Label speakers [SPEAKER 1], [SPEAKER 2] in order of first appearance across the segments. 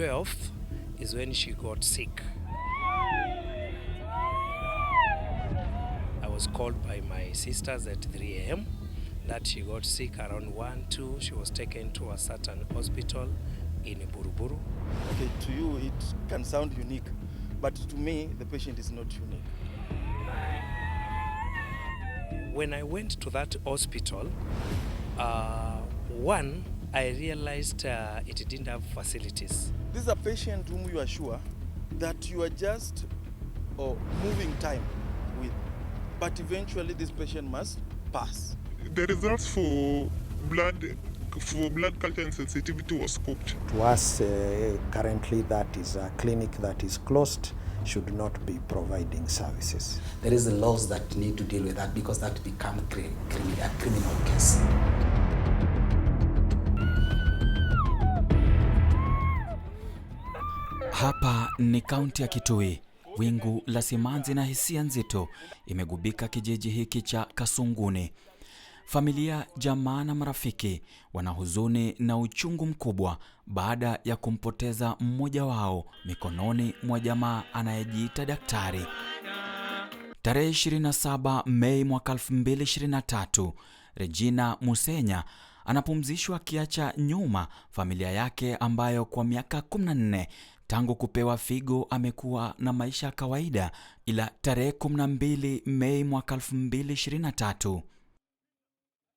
[SPEAKER 1] 12th is when she got sick. I was called by my sisters at 3 a.m. that she got sick around 1, 2. She was taken to a certain hospital in Buruburu.
[SPEAKER 2] Okay, to you it can sound unique, but to me the patient is not unique.
[SPEAKER 1] When I went to that hospital, I realized it didn't have facilities.
[SPEAKER 2] This is a patient whom you are sure that you are just moving time with, but eventually this patient must pass.
[SPEAKER 3] The results for blood culture and sensitivity was scoped.
[SPEAKER 4] To us, currently that is a clinic that is closed, should not be providing services.
[SPEAKER 5] There is the laws that need to deal with that because that become a criminal case.
[SPEAKER 6] Hapa ni kaunti ya Kitui. Wingu la simanzi na hisia nzito imegubika kijiji hiki cha Kasunguni. Familia, jamaa na marafiki wana huzuni na uchungu mkubwa baada ya kumpoteza mmoja wao mikononi mwa jamaa anayejiita daktari. Tarehe 27 Mei mwaka 2023, Regina Musenya anapumzishwa akiacha nyuma familia yake ambayo kwa miaka 14 tangu kupewa figo amekuwa na maisha ya kawaida, ila tarehe 12 Mei mwaka 2023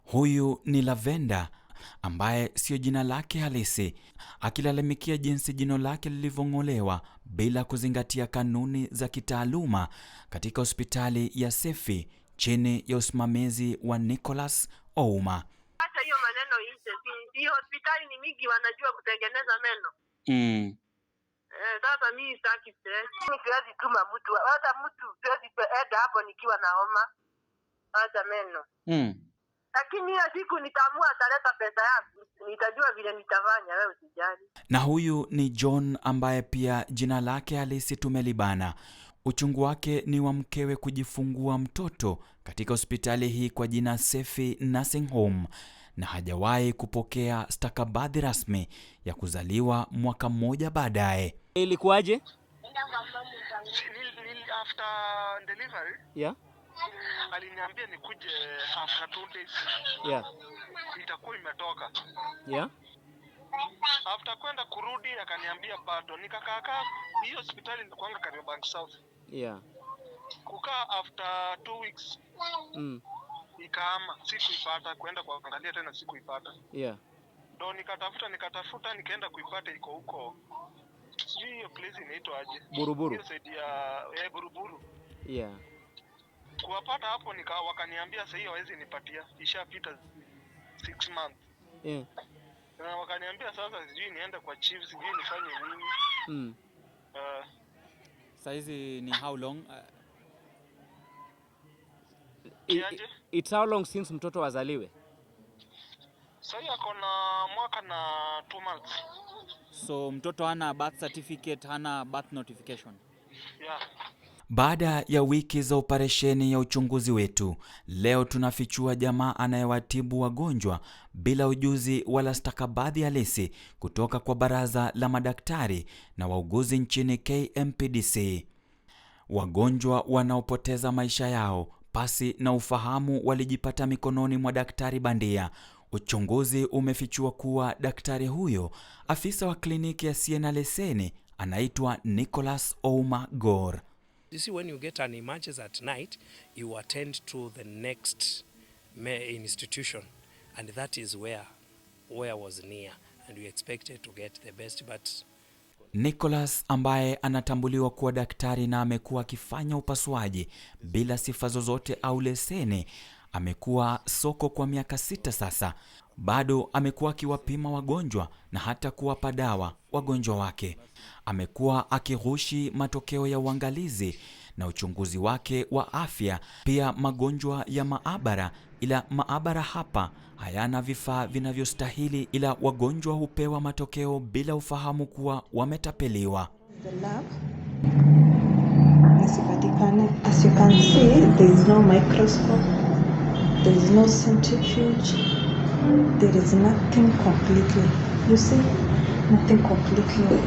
[SPEAKER 6] huyu ni Lavenda ambaye sio jina lake halisi, akilalamikia jinsi jino lake lilivyong'olewa bila kuzingatia kanuni za kitaaluma katika hospitali ya Sefi chini ya usimamizi wa Nicholas Ouma.
[SPEAKER 7] Hata hiyo maneno hii hospitali ni mingi wanajua kutengeneza meno. Sasa mimi sitaki stress. Siwezi tuma mtu, hata mtu siwezi enda hapo nikiwa na homa. Hata meno. Lakini hiyo siku nitaamua ataleta pesa yangu, nitajua vile nitafanya, wewe usijali.
[SPEAKER 6] Na huyu ni John ambaye pia jina lake halisi tumelibana. Uchungu wake ni wa mkewe kujifungua mtoto katika hospitali hii kwa jina Sefi Nursing Home, na hajawahi kupokea stakabadhi rasmi ya kuzaliwa mwaka mmoja baadaye.
[SPEAKER 8] Ilikuwaje?
[SPEAKER 3] After delivery?
[SPEAKER 8] Yeah.
[SPEAKER 3] Aliniambia nikuje after 2 days.
[SPEAKER 8] Yeah.
[SPEAKER 3] Itakuwa imetoka.
[SPEAKER 8] Yeah.
[SPEAKER 3] After kwenda kurudi akaniambia bado. Nikakaa hiyo hospitali nilikuanga Kariobangi South.
[SPEAKER 8] Yeah.
[SPEAKER 3] Kukaa after 2 weeks. Ikaama, sikuipata, kwenda kuangalia tena sikuipata.
[SPEAKER 8] Yeah.
[SPEAKER 3] Ndo nikatafuta nikaenda kuipata iko huko. Sijui hiyo place inaitwa aje?
[SPEAKER 8] Buruburu.
[SPEAKER 3] Hiyo side ya Buruburu.
[SPEAKER 8] Yeah.
[SPEAKER 3] Kuwapata hapo wakaniambia sasa hiyo hawezi nipatia. Ishapita 6 months.
[SPEAKER 8] Yeah.
[SPEAKER 3] Na wakaniambia sasa sijui niende kwa chief, sijui nifanye nini.
[SPEAKER 8] Saizi ni how long?
[SPEAKER 3] It's
[SPEAKER 8] how long since mtoto azaliwe?
[SPEAKER 3] Sasa yako na mwaka na 2 months.
[SPEAKER 8] So mtoto hana birth certificate, hana birth notification?
[SPEAKER 3] Yeah.
[SPEAKER 6] Baada ya wiki za operesheni ya uchunguzi wetu, leo tunafichua jamaa anayewatibu wagonjwa bila ujuzi wala stakabadhi halisi kutoka kwa Baraza la Madaktari na Wauguzi nchini KMPDC. Wagonjwa wanaopoteza maisha yao pasi na ufahamu walijipata mikononi mwa daktari bandia. Uchunguzi umefichua kuwa daktari huyo, afisa wa kliniki asiye na leseni, anaitwa Nicholas Ouma Gore.
[SPEAKER 1] You see, when you get an emergency at night, you attend to the next institution, and that is where was near, and we expected to get the best, but
[SPEAKER 6] Nicholas ambaye anatambuliwa kuwa daktari na amekuwa akifanya upasuaji bila sifa zozote au leseni, amekuwa soko kwa miaka 6 sasa. Bado amekuwa akiwapima wagonjwa na hata kuwapa dawa wagonjwa wake. Amekuwa akighushi matokeo ya uangalizi na uchunguzi wake wa afya, pia magonjwa ya maabara, ila maabara hapa hayana vifaa vinavyostahili, ila wagonjwa hupewa matokeo bila ufahamu kuwa wametapeliwa.
[SPEAKER 9] As you can see, there is no microscope, there is no centrifuge, there is nothing completely. You see, nothing completely.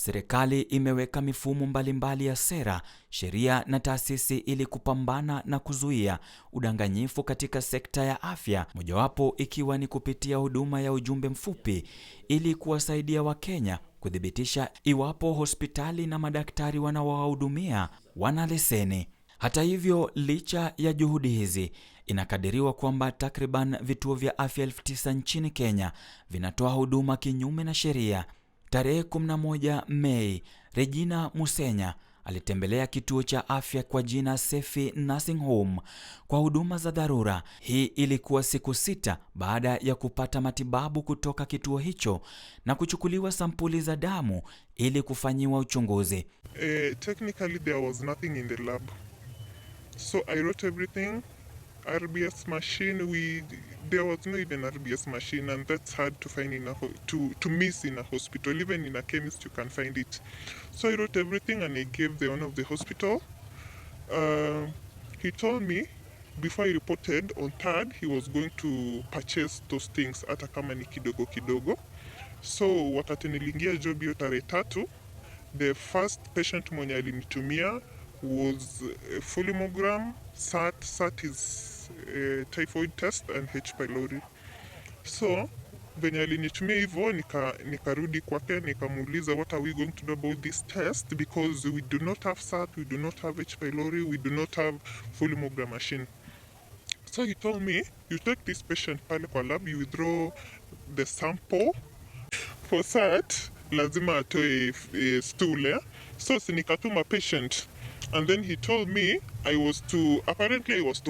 [SPEAKER 6] serikali imeweka mifumo mbalimbali ya sera, sheria na taasisi ili kupambana na kuzuia udanganyifu katika sekta ya afya, mojawapo ikiwa ni kupitia huduma ya ujumbe mfupi ili kuwasaidia Wakenya kuthibitisha iwapo hospitali na madaktari wanaowahudumia wana leseni. Hata hivyo, licha ya juhudi hizi, inakadiriwa kwamba takriban vituo vya afya 9,000 nchini Kenya vinatoa huduma kinyume na sheria. Tarehe 11 Mei, Regina Musenya alitembelea kituo cha afya kwa jina Sefi Nursing Home kwa huduma za dharura. Hii ilikuwa siku 6 baada ya kupata matibabu kutoka kituo hicho na kuchukuliwa sampuli za damu ili kufanyiwa uchunguzi.
[SPEAKER 10] Technically there was nothing in the lab. So I wrote everything. RBS machine, there was no even RBS machine, and that's hard to find to miss in a hospital. Even in a chemist you can find it. So I wrote everything and I gave the owner of the hospital. He told me before he reported on 3rd he was going to purchase those things hata kama ni kidogo kidogo. So wakati niliingia job hiyo tarehe 3, the first patient mwenye alinitumia was fulimogram, SAT is typhoid test and H. pylori. So venye alinitumia hivyo nikarudi kwake nikamuuliza, what are we going to do about this test, because we do not have SAT, we do not have H. pylori, we do not have fulimogram machine. So he told me, you take this patient pale kwa lab, you withdraw the sample. For SAT lazima atoe stool. So sinikatuma patient, and then he told me I was to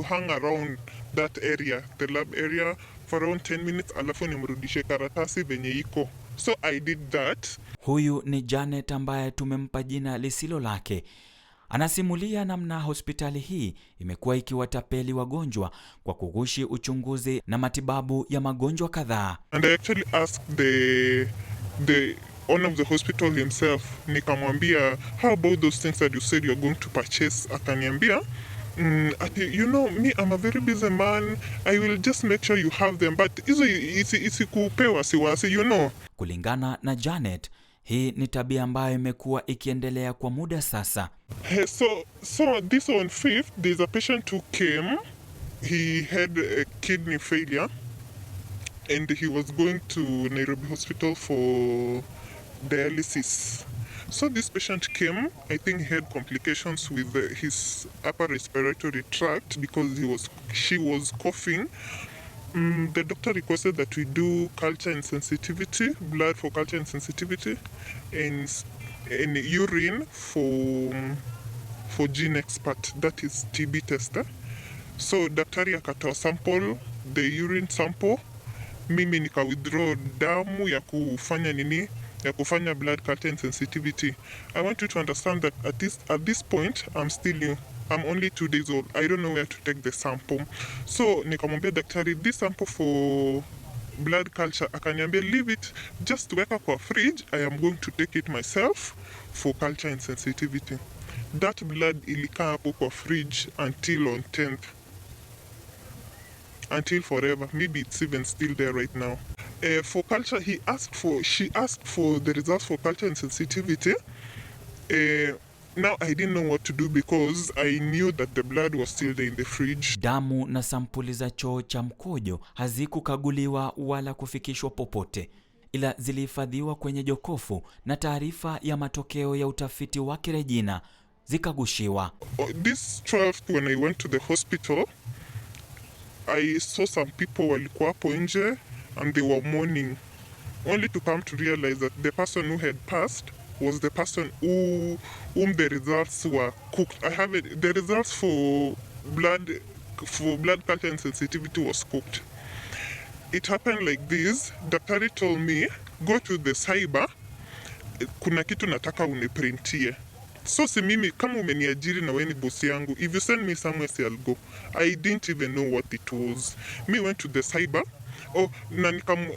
[SPEAKER 10] hang around that area, the lab area, for around 10 minutes, alafu nimrudishe karatasi venye iko. So I did that.
[SPEAKER 6] Huyu ni Janet ambaye tumempa jina lisilo lake. Anasimulia namna hospitali hii imekuwa ikiwatapeli wagonjwa kwa kugushi uchunguzi na matibabu ya magonjwa kadhaa.
[SPEAKER 10] And I actually asked the owner of the hospital himself, nikamwambia, how about those things that you said you're going to purchase? Akaniambia, you know me, I'm a very busy man, I will just make sure you have them, but hizo isikupewa siwasi, you know.
[SPEAKER 6] Kulingana na Janet, hii ni tabia ambayo imekuwa ikiendelea kwa muda sasa.
[SPEAKER 10] So this on 5th, there's a patient who came, he had a kidney failure, and he was going to Nairobi Hospital for dialysis. So this patient came, I think he had complications with his upper respiratory tract because she was coughing. The doctor requested that we do culture and sensitivity, blood for culture and sensitivity, and urine for gene expert, that is TB tester. So daktari akatoa sample, the urine sample, mimi nika withdraw damu ya kufanya blood culture and sensitivity. I want you to understand that at this point I'm still new. I'm only 2 days old. I don't know where to take the sample. So nikamwambia daktari, this sample for blood culture, akaniambia leave it, just weka kwa fridge, I am going to take it myself for culture and sensitivity. That blood ilikaa hapo kwa fridge until on 10th. Until forever. Maybe it's even still there right now. For culture, she asked for the results for culture and sensitivity. Now I didn't know what to do because I knew that the blood was still there in the fridge.
[SPEAKER 6] Damu na sampuli za choo cha mkojo hazikukaguliwa wala kufikishwa popote, ila zilihifadhiwa kwenye jokofu na taarifa ya matokeo ya utafiti wake Regina zikagushiwa.
[SPEAKER 10] This 12th, when I went to the hospital, I saw some people walikuwa hapo nje and they were mourning, only to come to realize that the person who had passed was the person whom the results were cooked. The results for blood culture and sensitivity was cooked. It happened like this. Daktari told me, go to the cyber, kuna kitu nataka uniprintie. So si mimi kama umeniajiri na wewe ni boss yangu, if you send me somewhere I'll go. I didn't even know what it was. Me went to the cyber. Na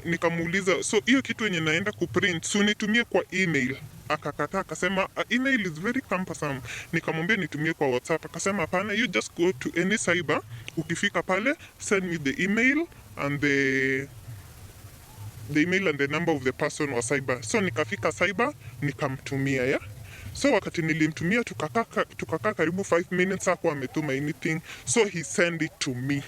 [SPEAKER 10] nikamuuliza, so hiyo kitu yenye naenda kuprint, so nitumie kwa email. Akakataa, akasema email is very cumbersome. Nikamwambia nitumie kwa WhatsApp, akasema hapana, you just go to any cyber, ukifika pale send me the email and the email and the number of the person wa cyber. So nikafika cyber nikamtumia ya. So wakati nilimtumia tukakaa karibu 5 minutes hakuwa ametuma anything. So he sent it to me.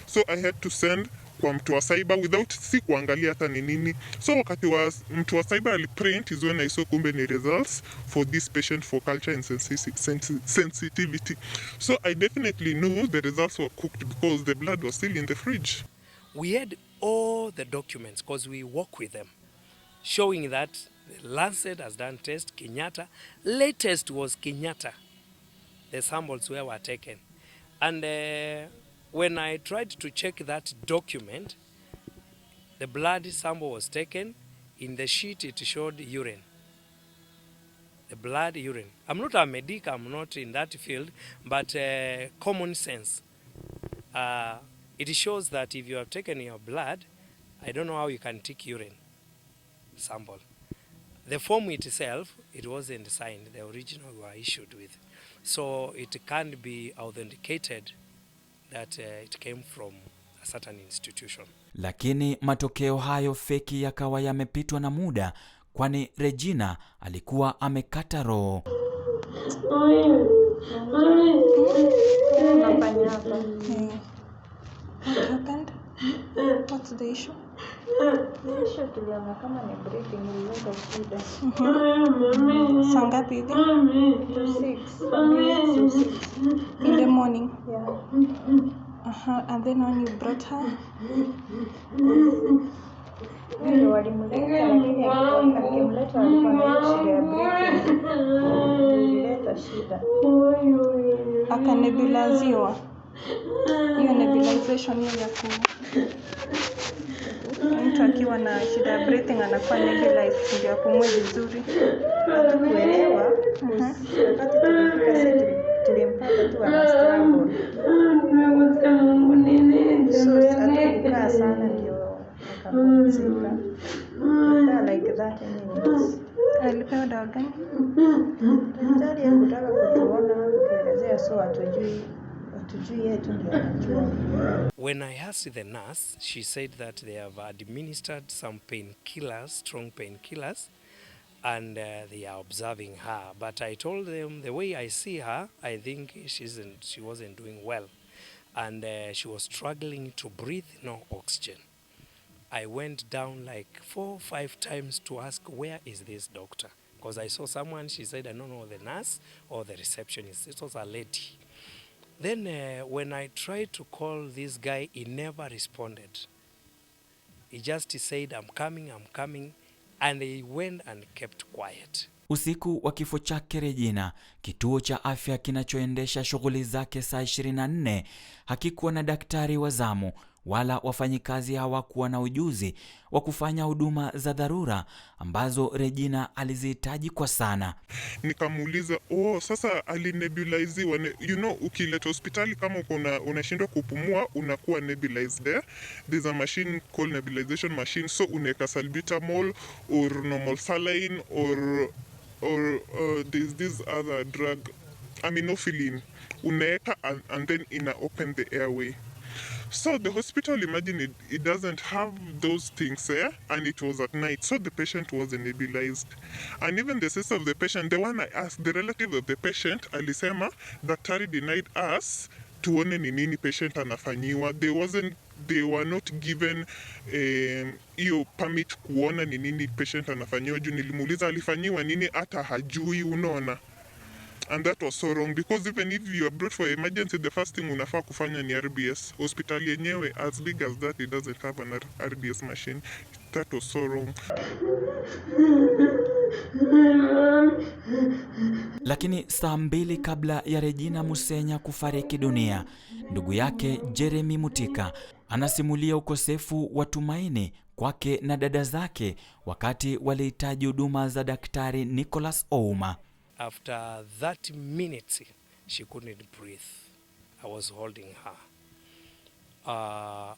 [SPEAKER 10] So I had to send kwa mtu wa cyber without si kuangalia hata ni nini. So wakati wa mtu wa cyber aliprint is when I saw kumbe ni results for this patient for culture and sensitivity. So I definitely knew the results were cooked because the blood was still in the fridge.
[SPEAKER 1] We had all the documents because we work with them, showing that the Lancet has done test, Kenyatta. Latest was Kenyatta. The samples were taken. And when I tried to check that document, the blood sample was taken. In the sheet, it showed urine. The blood, urine. I'm not a medic, I'm not in that field, but common sense. It shows that if you have taken your blood, I don't know how you can take urine sample. The form itself, it wasn't signed, the original we were issued with. So it can't be authenticated that it came from a certain institution.
[SPEAKER 6] Lakini matokeo hayo feki yakawa yamepitwa na muda, kwani Regina alikuwa amekata roho.
[SPEAKER 9] What happened? What's the issue? The issue tuliona kama ni breathing ilileta shida. Saa ngapi hivi? 6. In the morning? Yeah. And then when you brought her? Ndio walimleta, lakini akimleta alikuwa na hiyo shida ya breathing. Ilileta shida. Akanebuliziwa. Hiyo nebulization hiyo ya mtu akiwa na shida ya breathing anakuwa nebulized ndio apumue vizuri. Hatukuelewa wakati tulifika sisi tulimpata tu ana struggle. So hatukukaa sana ndio akapumzika. Like that anyways. Alipewa dawa gani? Daktari hakutaka kutuona kutuelezea so hatujui.
[SPEAKER 1] When I asked the nurse, she said that they have administered some painkillers, strong painkillers, and they are observing her. But I told them the way I see her, I think she wasn't doing well, and she was struggling to breathe, no oxygen. I went down like 4 or 5 times to ask, where is this doctor? Because I saw someone, she said, I don't know, the nurse or the receptionist. It was a lady. Then when I tried to call this guy, he never responded. He just said, I'm coming, and he went and kept quiet.
[SPEAKER 6] Usiku wa kifo chake Regina, kituo cha afya kinachoendesha shughuli zake saa 24 hakikuwa na daktari wa zamu, wala wafanyikazi hawakuwa na ujuzi wa kufanya huduma za dharura ambazo Regina alizihitaji kwa sana.
[SPEAKER 10] Nikamuuliza, sasa alinebuliziwa. You know, ukileta hospitali kama unashindwa kupumua, unakuwa nebulized there. There's a machine called nebulization machine, so unaweka salbutamol or normal saline or there's this other drug, aminophylline. Unaweka and then ina open the airway. So the hospital, imagine it doesn't have those things there, and it was at night, so the patient wasn't nebulized. And even the sister of the patient, the one I asked, the relative of the patient, alisema, daktari denied us tuone ni nini patient anafanyiwa. They were not given hiyo permit kuona ni nini patient anafanyiwa. Juu nilimuuliza alifanyiwa nini, hata hajui, unaona. And that was so wrong, because even if you are brought for emergency, the first thing unafaa kufanya ni RBS. Hospitali yenyewe, as big as that, it doesn't have an RBS machine. That was so wrong.
[SPEAKER 6] Lakini saa 2 kabla ya Regina Musenya kufariki dunia, ndugu yake Jeremy Mutika anasimulia ukosefu wa tumaini kwake na dada zake wakati walihitaji huduma za Daktari Nicholas Ouma.
[SPEAKER 1] After that minute, she couldn't breathe. I was holding her.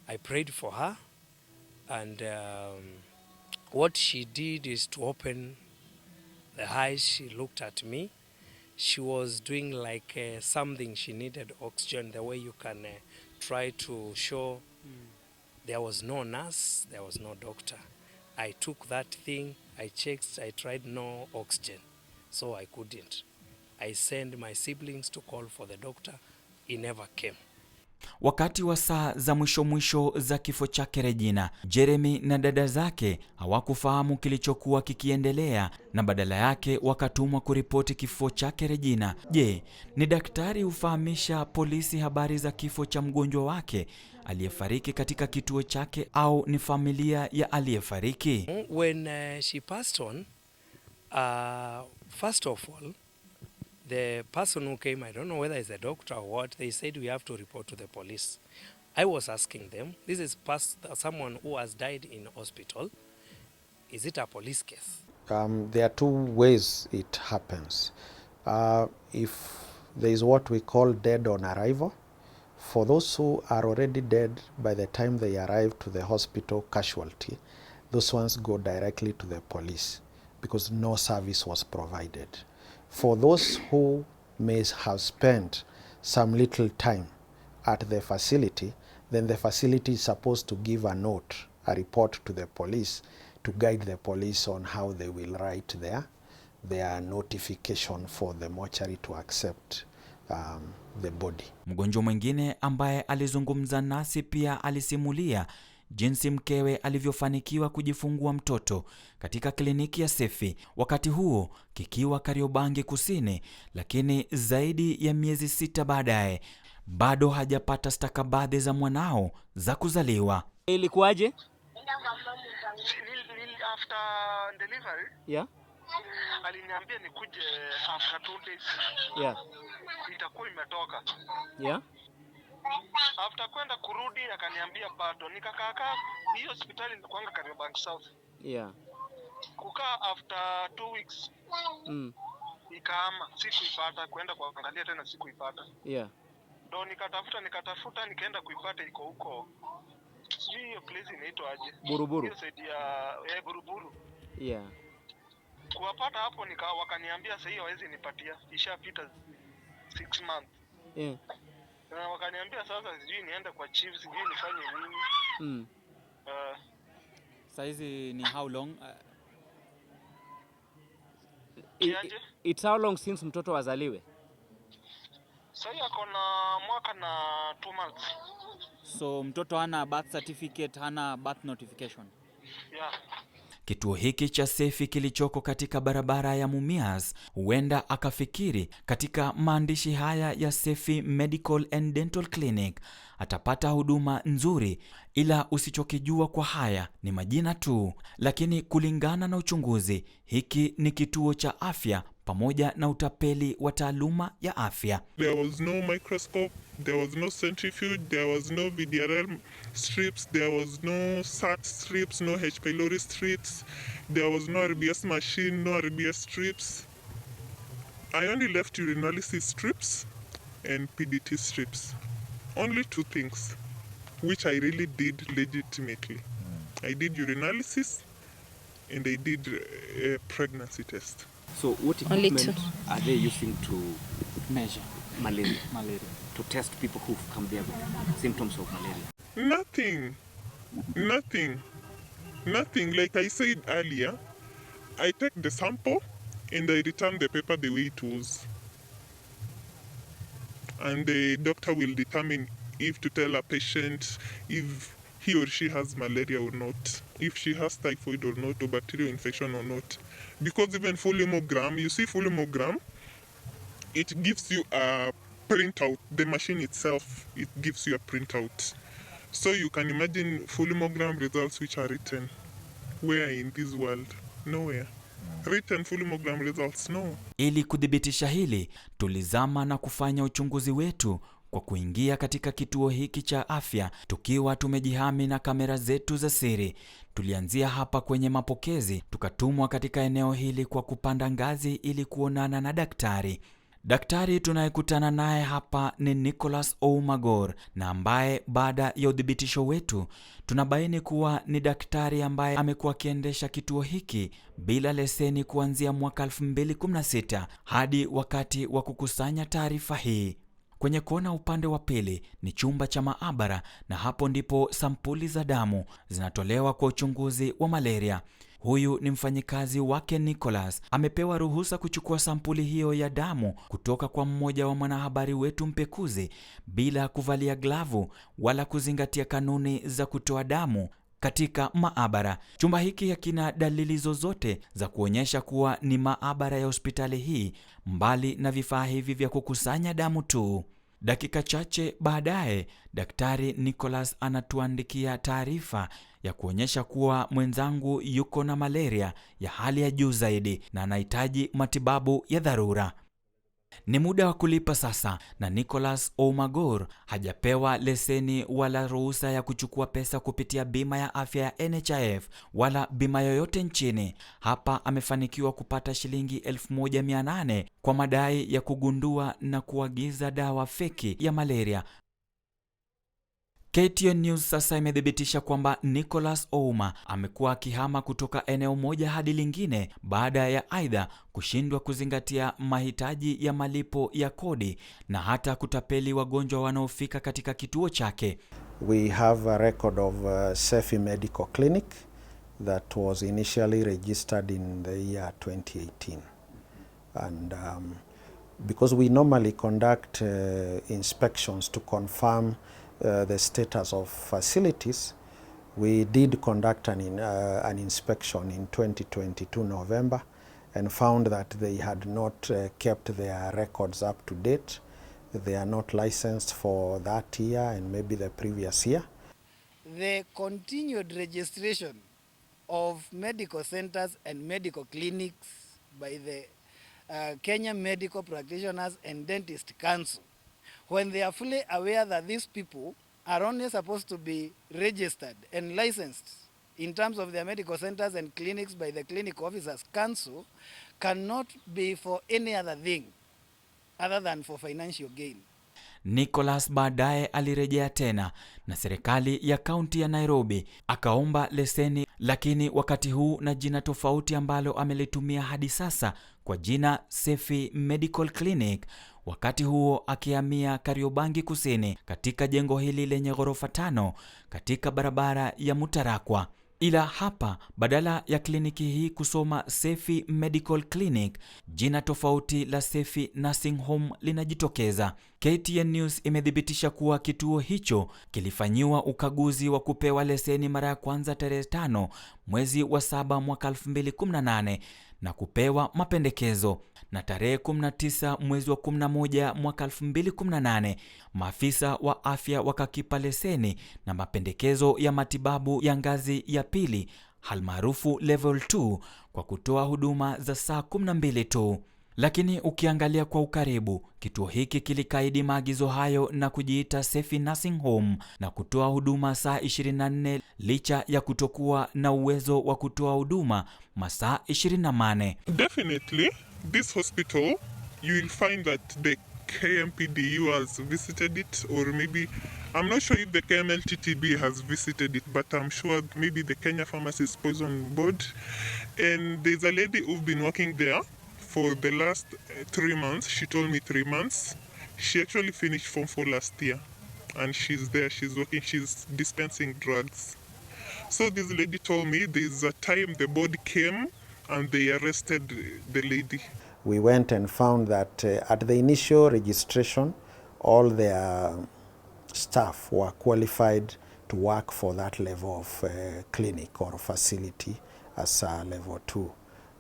[SPEAKER 1] I prayed for her, and what she did is to open the eyes. She looked at me. She was doing like something, she needed oxygen, the way you can try to show There was no nurse, there was no doctor. I took that thing, I checked, I tried, no oxygen, so I couldn't. I sent my siblings to call for the doctor, he never came.
[SPEAKER 6] Wakati wa saa za mwisho za kifo chake Regina, Jeremy na dada zake hawakufahamu kilichokuwa kikiendelea na badala yake wakatumwa kuripoti kifo chake Regina. Je, ni daktari hufahamisha polisi habari za kifo cha mgonjwa wake aliyefariki katika kituo chake au ni familia ya aliyefariki?
[SPEAKER 1] When she passed on, first of all, the person who came, I don't know whether it's a doctor or what, they said we have to report to the police. I was asking them, this is someone who has died in hospital. Is it a police case?
[SPEAKER 4] There are two ways it happens. If there is what we call dead on arrival, for those who are already dead by the time they arrive to the hospital casualty, those ones go directly to the police because no service was provided. For those who may have spent some little time at the facility, then the facility is supposed to give a note, a report to the police to guide the police on how they will write their notification for the mortuary to accept the body.
[SPEAKER 6] Mgonjwa mwingine ambaye alizungumza nasi pia alisimulia jinsi mkewe alivyofanikiwa kujifungua mtoto katika kliniki ya Sefi, wakati huo kikiwa Kariobangi Kusini, lakini zaidi ya miezi 6 baadaye bado hajapata stakabadhi za mwanao za kuzaliwa.
[SPEAKER 8] Ilikuwaje?
[SPEAKER 3] After delivery,
[SPEAKER 8] Yeah.
[SPEAKER 3] Aliniambia nikuje after 2 days.
[SPEAKER 8] Yeah.
[SPEAKER 3] Itakuwa imetoka.
[SPEAKER 8] Yeah.
[SPEAKER 3] After kwenda kurudi akaniambia bado. Nikakaa hiyo hospitali nilikuanga Kariobangi South.
[SPEAKER 8] Yeah.
[SPEAKER 3] Kukaa after 2 weeks. Ikaama, sikuipata, kwenda kuangalia tena sikuipata.
[SPEAKER 8] Yeah.
[SPEAKER 3] Ndo nikatafuta nikaenda kuipata iko huko. Sijui hiyo place inaitwa aje.
[SPEAKER 8] Buruburu.
[SPEAKER 3] Hiyo side ya Buruburu.
[SPEAKER 8] Yeah.
[SPEAKER 3] Kuwapata hapo wakaniambia sasa hiyo hawezi nipatia. Ishapita 6 months.
[SPEAKER 8] Yeah.
[SPEAKER 3] Na wakaniambia sasa sijui niende kwa chief, sijui nifanye nini.
[SPEAKER 8] Saizi ni how long?
[SPEAKER 11] It's how long since mtoto wazaliwe?
[SPEAKER 3] Sasa ako na mwaka na 2 months.
[SPEAKER 8] So mtoto hana birth certificate, hana birth notification?
[SPEAKER 3] Yeah.
[SPEAKER 6] Kituo hiki cha Sefi kilichoko katika barabara ya Mumias, huenda akafikiri katika maandishi haya ya Sefi Medical and Dental Clinic atapata huduma nzuri, ila usichokijua kwa haya ni majina tu. Lakini kulingana na uchunguzi, hiki ni kituo cha afya pamoja na utapeli wa taaluma ya afya.
[SPEAKER 10] There was no microscope, there was no centrifuge, there was no VDRL strips, there was no SAT strips, no H. pylori strips, there was no RBS machine, no RBS strips. I only left urinalysis strips and PDT strips. Only 2 things, which I really did legitimately. I did urinalysis and I did a pregnancy test.
[SPEAKER 11] So what equipment are they using to
[SPEAKER 8] measure
[SPEAKER 11] malaria?
[SPEAKER 8] To
[SPEAKER 11] test people who've come there with symptoms of malaria?
[SPEAKER 10] Nothing. Like I said earlier, I take the sample and I return the paper the way it was. And the doctor will determine if to tell a patient if he or she has malaria or not, if she has typhoid or not, or bacterial infection or not. Because even full hemogram, you see full hemogram, it gives you a printout. The machine itself, it gives you a printout. So you can imagine full hemogram results which are written. Where in this world? Nowhere. Written full hemogram results, no.
[SPEAKER 6] Ili kudhibitisha hili, tulizama na kufanya uchunguzi wetu kwa kuingia katika kituo hiki cha afya tukiwa tumejihami na kamera zetu za siri. Tulianzia hapa kwenye mapokezi, tukatumwa katika eneo hili kwa kupanda ngazi ili kuonana na daktari. Daktari tunayekutana naye hapa ni Nicholas Oumagor, na ambaye baada ya udhibitisho wetu tunabaini kuwa ni daktari ambaye amekuwa akiendesha kituo hiki bila leseni kuanzia mwaka 2016 hadi wakati wa kukusanya taarifa hii. Kwenye kona upande wa pili ni chumba cha maabara, na hapo ndipo sampuli za damu zinatolewa kwa uchunguzi wa malaria. Huyu ni mfanyikazi wake Nicholas. Amepewa ruhusa kuchukua sampuli hiyo ya damu kutoka kwa mmoja wa mwanahabari wetu mpekuzi bila kuvalia glavu wala kuzingatia kanuni za kutoa damu katika maabara. Chumba hiki hakina dalili zozote za kuonyesha kuwa ni maabara ya hospitali hii, mbali na vifaa hivi vya kukusanya damu tu. Dakika chache baadaye, Daktari Nicholas anatuandikia taarifa ya kuonyesha kuwa mwenzangu yuko na malaria ya hali ya juu zaidi na anahitaji matibabu ya dharura. Ni muda wa kulipa sasa, na Nicholas Oumagor hajapewa leseni wala ruhusa ya kuchukua pesa kupitia bima ya afya ya NHIF wala bima yoyote nchini. Hapa amefanikiwa kupata shilingi 1800 kwa madai ya kugundua na kuagiza dawa feki ya malaria. KTN News sasa imethibitisha kwamba Nicholas Ouma amekuwa akihama kutoka eneo moja hadi lingine baada ya aidha kushindwa kuzingatia mahitaji ya malipo ya kodi na hata kutapeli wagonjwa wanaofika katika kituo chake.
[SPEAKER 4] We have a record of Sefi Medical Clinic that was initially registered in the year 2018. And because we normally conduct inspections to confirm the status of facilities, we did conduct an inspection in 2022 November and found that they had not kept their records up to date. They are not licensed for that year and maybe the previous year.
[SPEAKER 12] The continued registration of medical centers and medical clinics by the Kenya Medical Practitioners and Dentist Council, when they are fully aware that these people are only supposed to be registered and licensed in terms of their medical centers and clinics by the Clinic Officers Council, cannot be for any other thing other than for financial gain.
[SPEAKER 6] Nicholas baadaye alirejea tena na serikali ya kaunti ya Nairobi akaomba leseni, lakini wakati huu na jina tofauti ambalo amelitumia hadi sasa kwa jina Sefi Medical Clinic, wakati huo akihamia Kariobangi Kusini katika jengo hili lenye ghorofa 5 katika barabara ya Mutarakwa. Ila hapa badala ya kliniki hii kusoma Sefi Medical Clinic, jina tofauti la Sefi Nursing Home linajitokeza. KTN News imethibitisha kuwa kituo hicho kilifanyiwa ukaguzi wa kupewa leseni mara ya kwanza tarehe 5 mwezi wa 7 mwaka 2018 na kupewa mapendekezo, na tarehe 19 mwezi wa 11 mwaka 2018 maafisa wa afya wakakipa leseni na mapendekezo ya matibabu ya ngazi ya pili halmaarufu level 2 kwa kutoa huduma za saa 12 tu. Lakini ukiangalia kwa ukaribu, kituo hiki kilikaidi maagizo hayo na kujiita Sefi Nursing Home na kutoa huduma saa 24 licha ya kutokuwa na uwezo wa kutoa huduma masaa 24.
[SPEAKER 10] Definitely, this hospital, you will find that the KMPDU has visited it, or maybe, I'm not sure if the KMLTTB has visited it, but I'm sure maybe the Kenya Pharmacist Poison Board. And there's a lady who's been working there for the last 3 months. She told me 3 months. She actually finished Form 4 last year, and she's there, she's working, she's dispensing drugs. So this lady told me there's a time the board came and they arrested the lady.
[SPEAKER 4] We went and found that at the initial registration, all their staff were qualified to work for that level of clinic or facility as level 2.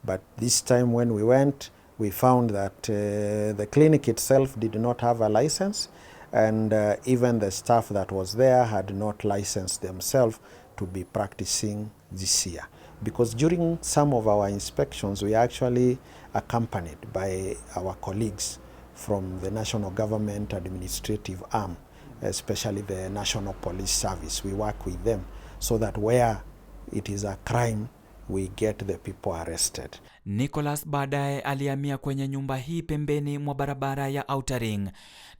[SPEAKER 4] But this time when we went, we found that the clinic itself did not have a license, and even the staff that was there had not licensed themselves to be practicing this year. Because during some of our inspections, we are actually accompanied by our colleagues from the national government administrative arm, especially the National Police Service. We work with them so that where it is a crime we get the people arrested.
[SPEAKER 6] Nicholas baadaye alihamia kwenye nyumba hii pembeni mwa barabara ya Outer Ring,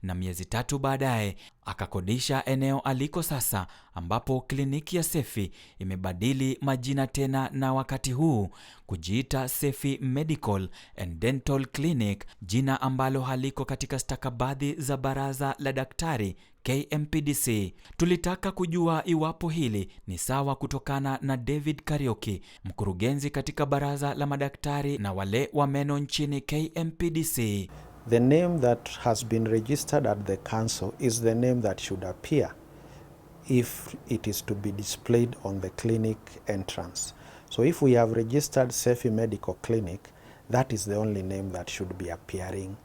[SPEAKER 6] na miezi 3 baadaye akakodisha eneo aliko sasa, ambapo kliniki ya Sefi imebadili majina tena, na wakati huu kujiita Sefi Medical and Dental Clinic, jina ambalo haliko katika stakabadhi za baraza la daktari KMPDC. Tulitaka kujua iwapo hili ni sawa kutokana na David Kariuki, mkurugenzi katika baraza la madaktari na wale wa meno nchini KMPDC.
[SPEAKER 4] The name that has been registered at the council is the name that should appear if it is to be displayed on the clinic entrance. So if we have registered Sefi Medical Clinic, that is the only name that should be appearing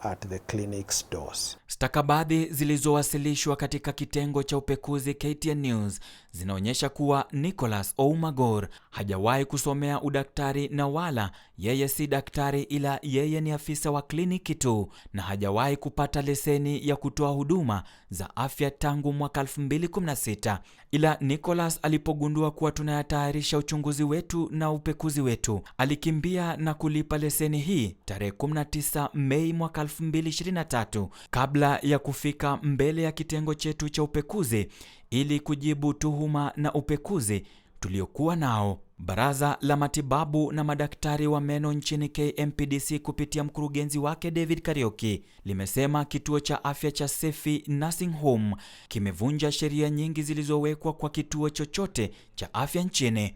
[SPEAKER 4] at the clinic's doors.
[SPEAKER 6] Stakabadhi zilizowasilishwa katika kitengo cha upekuzi KTN News zinaonyesha kuwa Nicholas Oumagor hajawahi kusomea udaktari, na wala yeye si daktari, ila yeye ni afisa wa kliniki tu, na hajawahi kupata leseni ya kutoa huduma za afya tangu mwaka 2016. Ila Nicholas alipogundua kuwa tunayatayarisha uchunguzi wetu na upekuzi wetu, alikimbia na kulipa leseni hii tarehe 19 Mei mwaka 2023 kabla ya kufika mbele ya kitengo chetu cha upekuzi ili kujibu tuhuma na upekuzi tuliokuwa nao. Baraza la matibabu na madaktari wa meno nchini KMPDC kupitia mkurugenzi wake David Kariuki limesema kituo cha afya cha Sefi Nursing Home kimevunja sheria nyingi zilizowekwa kwa kituo chochote cha afya nchini.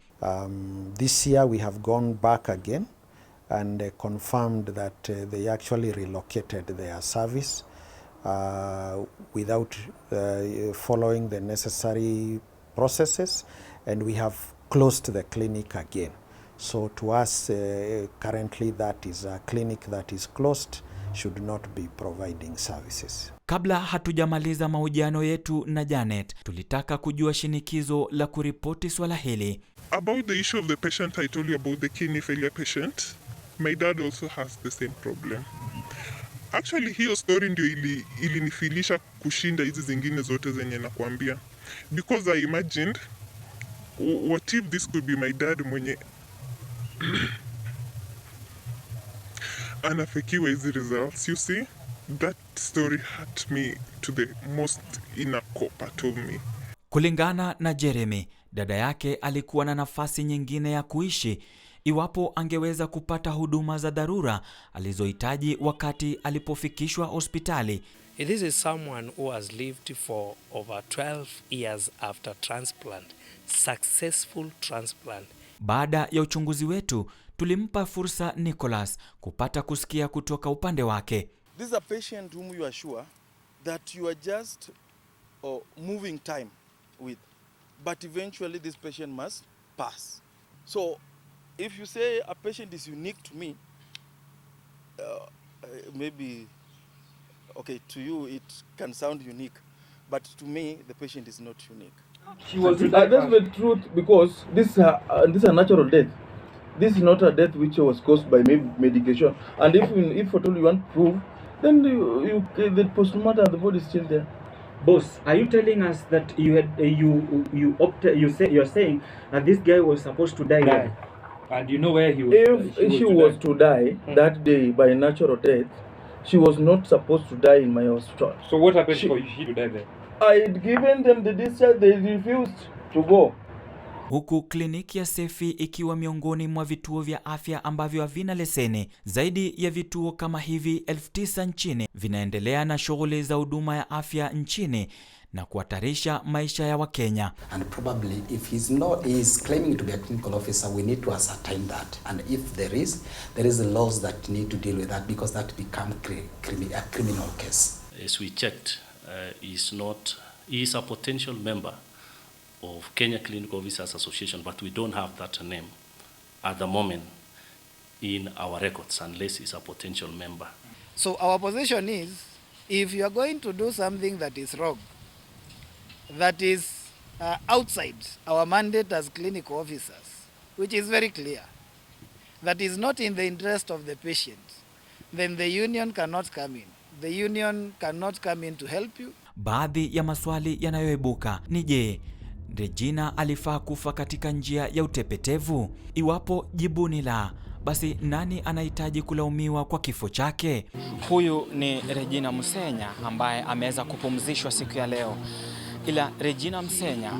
[SPEAKER 4] This year we have gone back again and confirmed that they actually relocated their service without following the necessary processes, and we have closed the clinic again. So to us, currently that is a clinic that is closed, should not be providing services.
[SPEAKER 6] Kabla hatujamaliza mahojiano yetu na Janet, tulitaka kujua shinikizo la kuripoti swala hili.
[SPEAKER 10] About the issue of the patient I told you about, the kidney failure patient, my dad also has the same problem. Actually hiyo story ndio ilinifilisha kushinda hizi zingine zote zenye nakwambia, because I imagined what if this could be my dad mwenye anafikiwa hizi results. You see, that story hurt me to the most inner core part of me.
[SPEAKER 6] Kulingana na Jeremy, dada yake alikuwa na nafasi nyingine ya kuishi iwapo angeweza kupata huduma za dharura alizohitaji wakati alipofikishwa hospitali.
[SPEAKER 1] This is someone who has lived for over 12 years after transplant, successful transplant.
[SPEAKER 6] Baada ya uchunguzi wetu, tulimpa fursa Nicholas kupata kusikia kutoka upande wake.
[SPEAKER 2] This is a patient whom you are sure that you are just moving time with, but eventually this patient must pass. So if you say a patient is unique to me, maybe, okay, to you it can sound unique, but to me the patient is not unique.
[SPEAKER 13] She was that's the truth, because this is a natural death. This is not a death which was caused by medication. And if at all you want proof, then the postmortem, the body is still there.
[SPEAKER 8] Boss, are you telling us that you had you're saying that this guy was supposed to die? And you know where he was?
[SPEAKER 13] If she was to die that day by natural death, she was not supposed to die in my hospital.
[SPEAKER 8] So what happened for you to die there?
[SPEAKER 13] I had given them the discharge, they refused to go.
[SPEAKER 6] Huku kliniki ya Sefi ikiwa miongoni mwa vituo vya afya ambavyo havina leseni. Zaidi ya vituo kama hivi 9,000 nchini vinaendelea na shughuli za huduma ya afya nchini na kuhatarisha maisha ya Wakenya.
[SPEAKER 5] And probably if he's claiming to be a clinical officer, we need to ascertain that. And if there is the laws that need to deal with that, because that become a criminal case.
[SPEAKER 14] As we checked, he is a potential member of Kenya Clinical Officers Association, but we don't have that name at the moment in our records unless he's a potential member.
[SPEAKER 12] So our position is, if you are going to do something that is wrong, that is outside our mandate as clinical officers, which is very clear, that is not in the interest of the patient, then the union cannot come in. The union cannot come in to help you.
[SPEAKER 6] Baadhi ya maswali yanayoibuka ni je, Regina alifaa kufa katika njia ya utepetevu? Iwapo jibu ni la, basi nani anahitaji kulaumiwa kwa kifo chake? Huyu ni Regina Msenya ambaye ameweza kupumzishwa siku ya leo. Ila Regina Msenya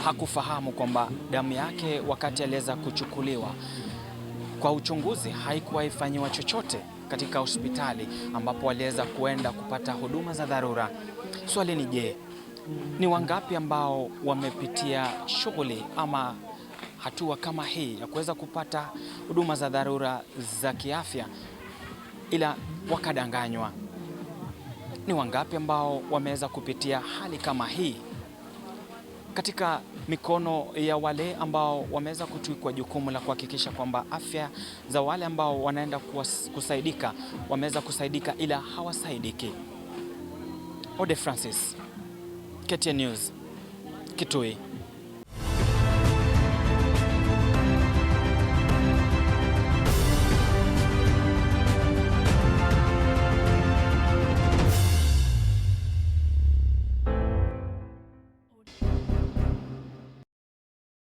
[SPEAKER 6] hakufahamu kwamba damu yake wakati aliweza kuchukuliwa kwa uchunguzi haikuwa ifanyiwa chochote katika hospitali ambapo waliweza kuenda kupata huduma za dharura. Swali ni je, ni wangapi ambao wamepitia shughuli ama hatua kama hii ya kuweza kupata huduma za dharura za kiafya ila wakadanganywa? Ni wangapi ambao wameweza kupitia hali kama hii katika mikono ya wale ambao wameweza kutwikwa jukumu la kuhakikisha kwamba afya za wale ambao wanaenda kusaidika wameweza kusaidika ila hawasaidiki? Ode Francis, KTN News, Kitui.